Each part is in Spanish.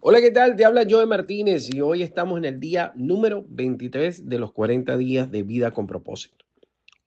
Hola, ¿qué tal? Te habla Joe Martínez y hoy estamos en el día número 23 de los 40 días de vida con propósito.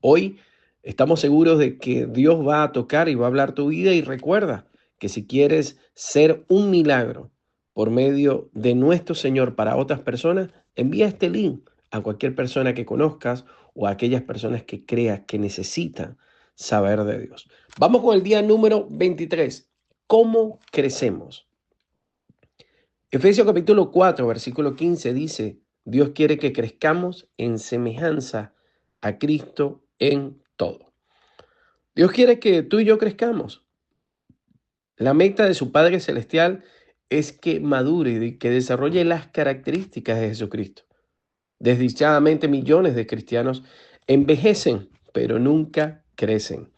Hoy estamos seguros de que Dios va a tocar y va a hablar tu vida y recuerda que si quieres ser un milagro por medio de nuestro Señor para otras personas, envía este link a cualquier persona que conozcas o a aquellas personas que creas que necesitan saber de Dios. Vamos con el día número 23. ¿Cómo crecemos? Efesios capítulo 4, versículo 15 dice, Dios quiere que crezcamos en semejanza a Cristo en todo. Dios quiere que tú y yo crezcamos. La meta de su Padre Celestial es que madure y que desarrolle las características de Jesucristo. Desdichadamente millones de cristianos envejecen, pero nunca crecen.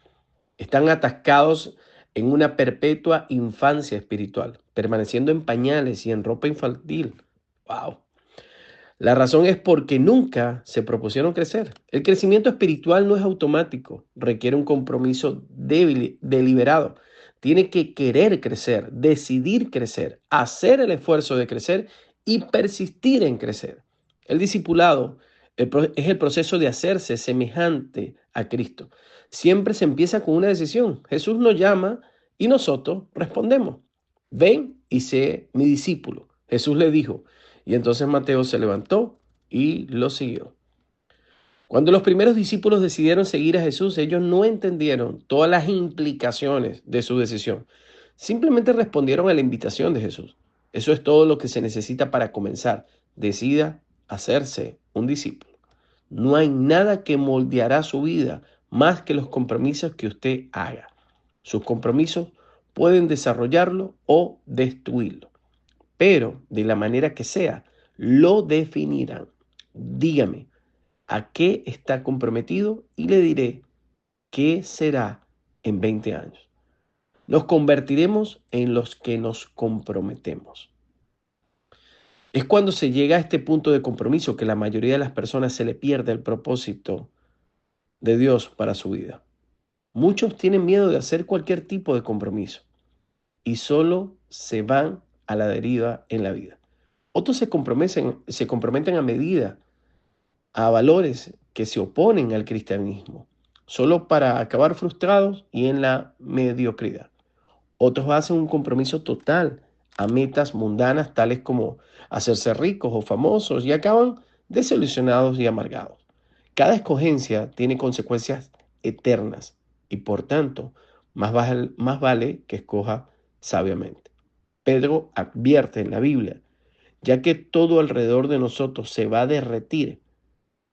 Están atascados en una perpetua infancia espiritual, permaneciendo en pañales y en ropa infantil. ¡Wow! La razón es porque nunca se propusieron crecer. El crecimiento espiritual no es automático, requiere un compromiso deliberado. Tiene que querer crecer, decidir crecer, hacer el esfuerzo de crecer y persistir en crecer. El discipulado es el proceso de hacerse semejante a Cristo. Siempre se empieza con una decisión. Jesús nos llama y nosotros respondemos. Ven y sé mi discípulo. Jesús le dijo, y entonces Mateo se levantó y lo siguió. Cuando los primeros discípulos decidieron seguir a Jesús, ellos no entendieron todas las implicaciones de su decisión. Simplemente respondieron a la invitación de Jesús. Eso es todo lo que se necesita para comenzar. Decida hacerse un discípulo. No hay nada que moldeará su vida más que los compromisos que usted haga. Sus compromisos pueden desarrollarlo o destruirlo, pero de la manera que sea, lo definirán. Dígame, ¿a qué está comprometido? Y le diré qué será en 20 años. Nos convertiremos en los que nos comprometemos. Es cuando se llega a este punto de compromiso que la mayoría de las personas se le pierde el propósito de Dios para su vida. Muchos tienen miedo de hacer cualquier tipo de compromiso y solo se van a la deriva en la vida. Otros se comprometen a medida, a valores que se oponen al cristianismo, solo para acabar frustrados y en la mediocridad. Otros hacen un compromiso total a metas mundanas tales como hacerse ricos o famosos y acaban desilusionados y amargados. Cada escogencia tiene consecuencias eternas y por tanto más vale que escoja sabiamente. Pedro advierte en la Biblia, ya que todo alrededor de nosotros se va a derretir,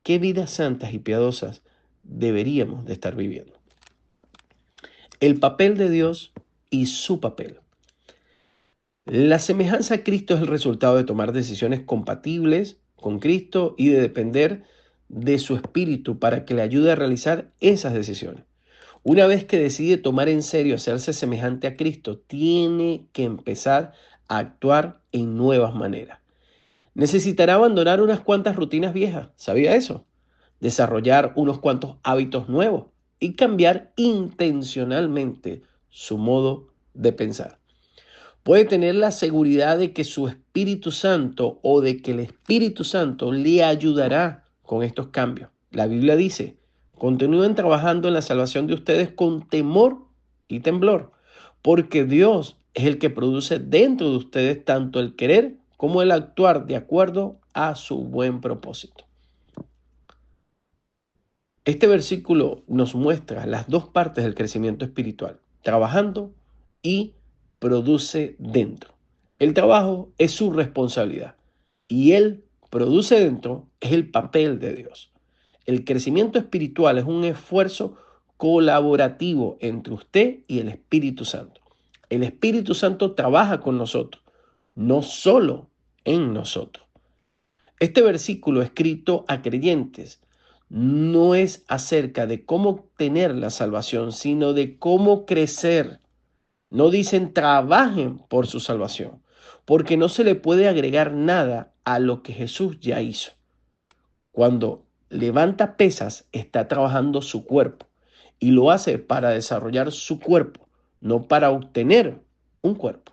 ¿qué vidas santas y piadosas deberíamos de estar viviendo? El papel de Dios y su papel. La semejanza a Cristo es el resultado de tomar decisiones compatibles con Cristo y de depender de su espíritu para que le ayude a realizar esas decisiones. Una vez que decide tomar en serio hacerse semejante a Cristo, tiene que empezar a actuar en nuevas maneras. Necesitará abandonar unas cuantas rutinas viejas, ¿sabía eso? Desarrollar unos cuantos hábitos nuevos y cambiar intencionalmente su modo de pensar. Puede tener la seguridad de que su Espíritu Santo o de que el Espíritu Santo le ayudará con estos cambios. La Biblia dice, continúen trabajando en la salvación de ustedes con temor y temblor, porque Dios es el que produce dentro de ustedes tanto el querer como el actuar de acuerdo a su buen propósito. Este versículo nos muestra las dos partes del crecimiento espiritual, trabajando y produce dentro. El trabajo es su responsabilidad y Él produce dentro es el papel de Dios. El crecimiento espiritual es un esfuerzo colaborativo entre usted y el Espíritu Santo. El Espíritu Santo trabaja con nosotros, no solo en nosotros. Este versículo escrito a creyentes no es acerca de cómo obtener la salvación, sino de cómo crecer. No dicen trabajen por su salvación, porque no se le puede agregar nada a lo que Jesús ya hizo. Cuando levanta pesas, está trabajando su cuerpo y lo hace para desarrollar su cuerpo, no para obtener un cuerpo.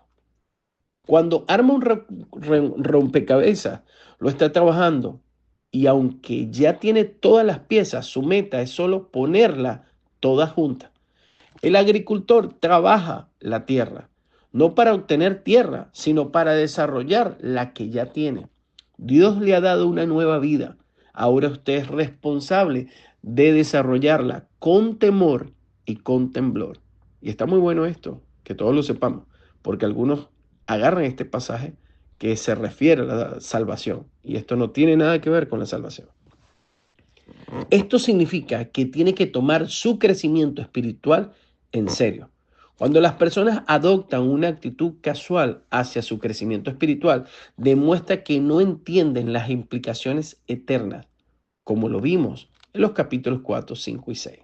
Cuando arma un rompecabezas, lo está trabajando y aunque ya tiene todas las piezas, su meta es solo ponerlas todas juntas. El agricultor trabaja la tierra, no para obtener tierra, sino para desarrollar la que ya tiene. Dios le ha dado una nueva vida. Ahora usted es responsable de desarrollarla con temor y con temblor. Y está muy bueno esto, que todos lo sepamos, porque algunos agarran este pasaje que se refiere a la salvación. Y esto no tiene nada que ver con la salvación. Esto significa que tiene que tomar su crecimiento espiritual en serio. Cuando las personas adoptan una actitud casual hacia su crecimiento espiritual, demuestra que no entienden las implicaciones eternas, como lo vimos en los capítulos 4, 5 y 6.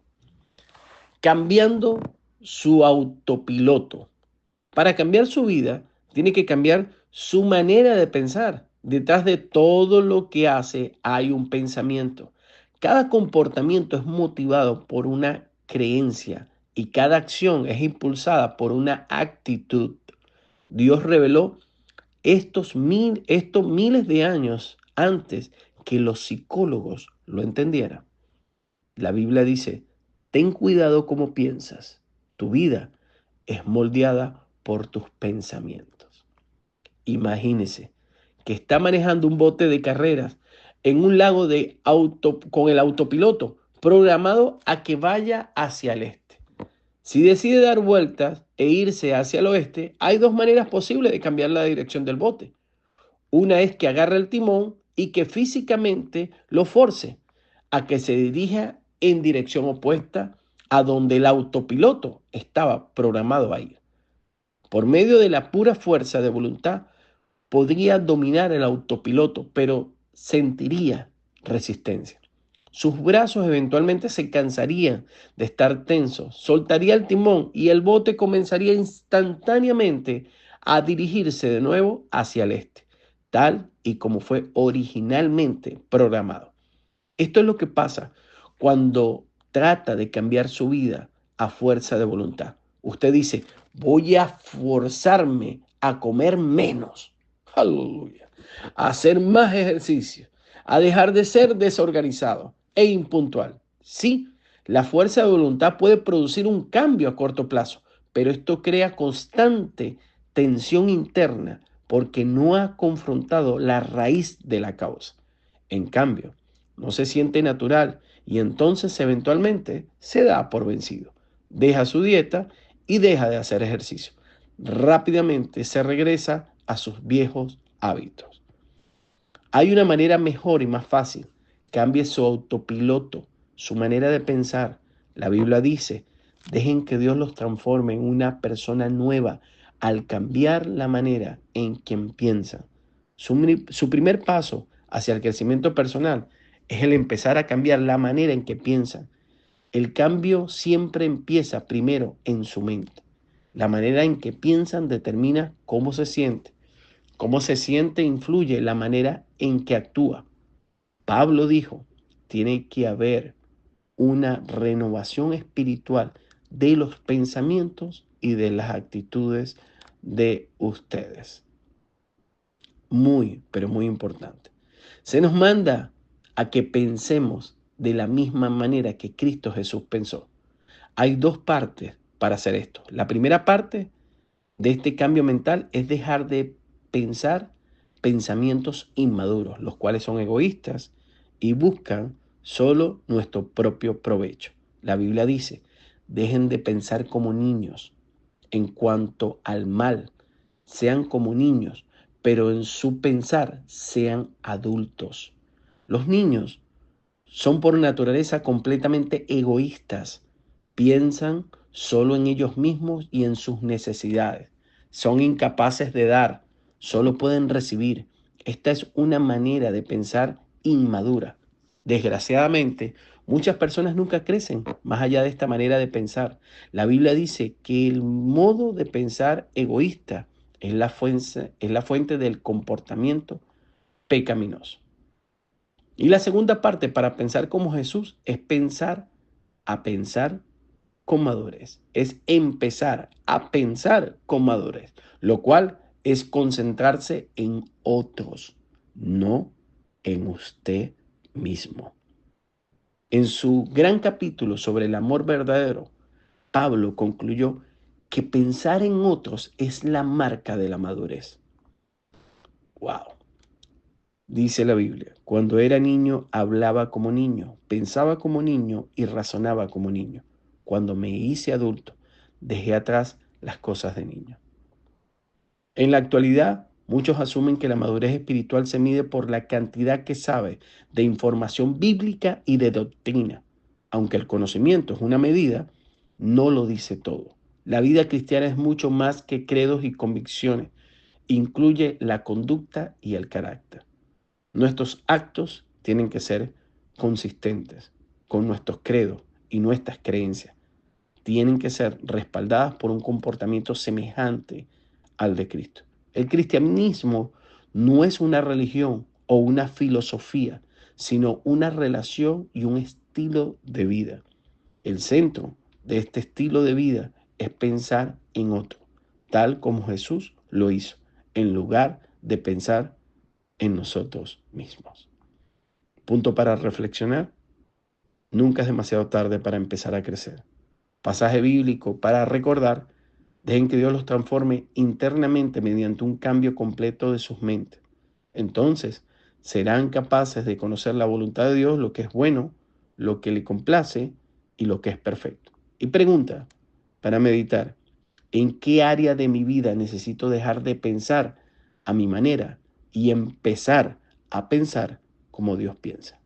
Cambiando su autopiloto. Para cambiar su vida, tiene que cambiar su manera de pensar. Detrás de todo lo que hace hay un pensamiento. Cada comportamiento es motivado por una creencia y cada acción es impulsada por una actitud. Dios reveló estos miles de años antes que los psicólogos lo entendieran. La Biblia dice, ten cuidado cómo piensas. Tu vida es moldeada por tus pensamientos. Imagínese que está manejando un bote de carreras en un lago con el autopiloto programado a que vaya hacia el este. Si decide dar vueltas e irse hacia el oeste, hay dos maneras posibles de cambiar la dirección del bote. Una es que agarre el timón y que físicamente lo force a que se dirija en dirección opuesta a donde el autopiloto estaba programado a ir. Por medio de la pura fuerza de voluntad, podría dominar el autopiloto, pero sentiría resistencia. Sus brazos eventualmente se cansarían de estar tensos, soltaría el timón y el bote comenzaría instantáneamente a dirigirse de nuevo hacia el este, tal y como fue originalmente programado. Esto es lo que pasa cuando trata de cambiar su vida a fuerza de voluntad. Usted dice, voy a forzarme a comer menos. Aleluya. A hacer más ejercicio. A dejar de ser desorganizado e impuntual. Sí, la fuerza de voluntad puede producir un cambio a corto plazo, pero esto crea constante tensión interna porque no ha confrontado la raíz de la causa. En cambio, no se siente natural y entonces eventualmente se da por vencido. Deja su dieta y deja de hacer ejercicio. Rápidamente se regresa a sus viejos hábitos. Hay una manera mejor y más fácil. Cambie su autopiloto, su manera de pensar. La Biblia dice, dejen que Dios los transforme en una persona nueva al cambiar la manera en que piensan. Su primer paso hacia el crecimiento personal es el empezar a cambiar la manera en que piensan. El cambio siempre empieza primero en su mente. La manera en que piensan determina cómo se siente. Cómo se siente influye la manera en que actúa. Pablo dijo, tiene que haber una renovación espiritual de los pensamientos y de las actitudes de ustedes. Muy, pero muy importante. Se nos manda a que pensemos de la misma manera que Cristo Jesús pensó. Hay dos partes para hacer esto. La primera parte de este cambio mental es dejar de pensar pensamientos inmaduros, los cuales son egoístas y buscan solo nuestro propio provecho. La Biblia dice, dejen de pensar como niños en cuanto al mal, sean como niños, pero en su pensar sean adultos. Los niños son por naturaleza completamente egoístas. Piensan solo en ellos mismos y en sus necesidades. Son incapaces de dar, solo pueden recibir. Esta es una manera de pensar inmadura. Desgraciadamente, muchas personas nunca crecen más allá de esta manera de pensar. La Biblia dice que el modo de pensar egoísta es la fuente del comportamiento pecaminoso. Y la segunda parte para pensar como Jesús es pensar a pensar con madurez. Es empezar a pensar con madurez, lo cual es concentrarse en otros, no en usted mismo. En su gran capítulo sobre el amor verdadero, Pablo concluyó que pensar en otros es la marca de la madurez. Wow. Dice la Biblia, cuando era niño hablaba como niño, pensaba como niño y razonaba como niño. Cuando me hice adulto, dejé atrás las cosas de niño. En la actualidad, muchos asumen que la madurez espiritual se mide por la cantidad que sabe de información bíblica y de doctrina. Aunque el conocimiento es una medida, no lo dice todo. La vida cristiana es mucho más que credos y convicciones. Incluye la conducta y el carácter. Nuestros actos tienen que ser consistentes con nuestros credos y nuestras creencias. Tienen que ser respaldadas por un comportamiento semejante al de Cristo. El cristianismo no es una religión o una filosofía, sino una relación y un estilo de vida. El centro de este estilo de vida es pensar en otro, tal como Jesús lo hizo, en lugar de pensar en nosotros mismos. Punto para reflexionar. Nunca es demasiado tarde para empezar a crecer. Pasaje bíblico para recordar. Dejen que Dios los transforme internamente mediante un cambio completo de sus mentes. Entonces serán capaces de conocer la voluntad de Dios, lo que es bueno, lo que le complace y lo que es perfecto. Y pregunta para meditar, ¿en qué área de mi vida necesito dejar de pensar a mi manera y empezar a pensar como Dios piensa?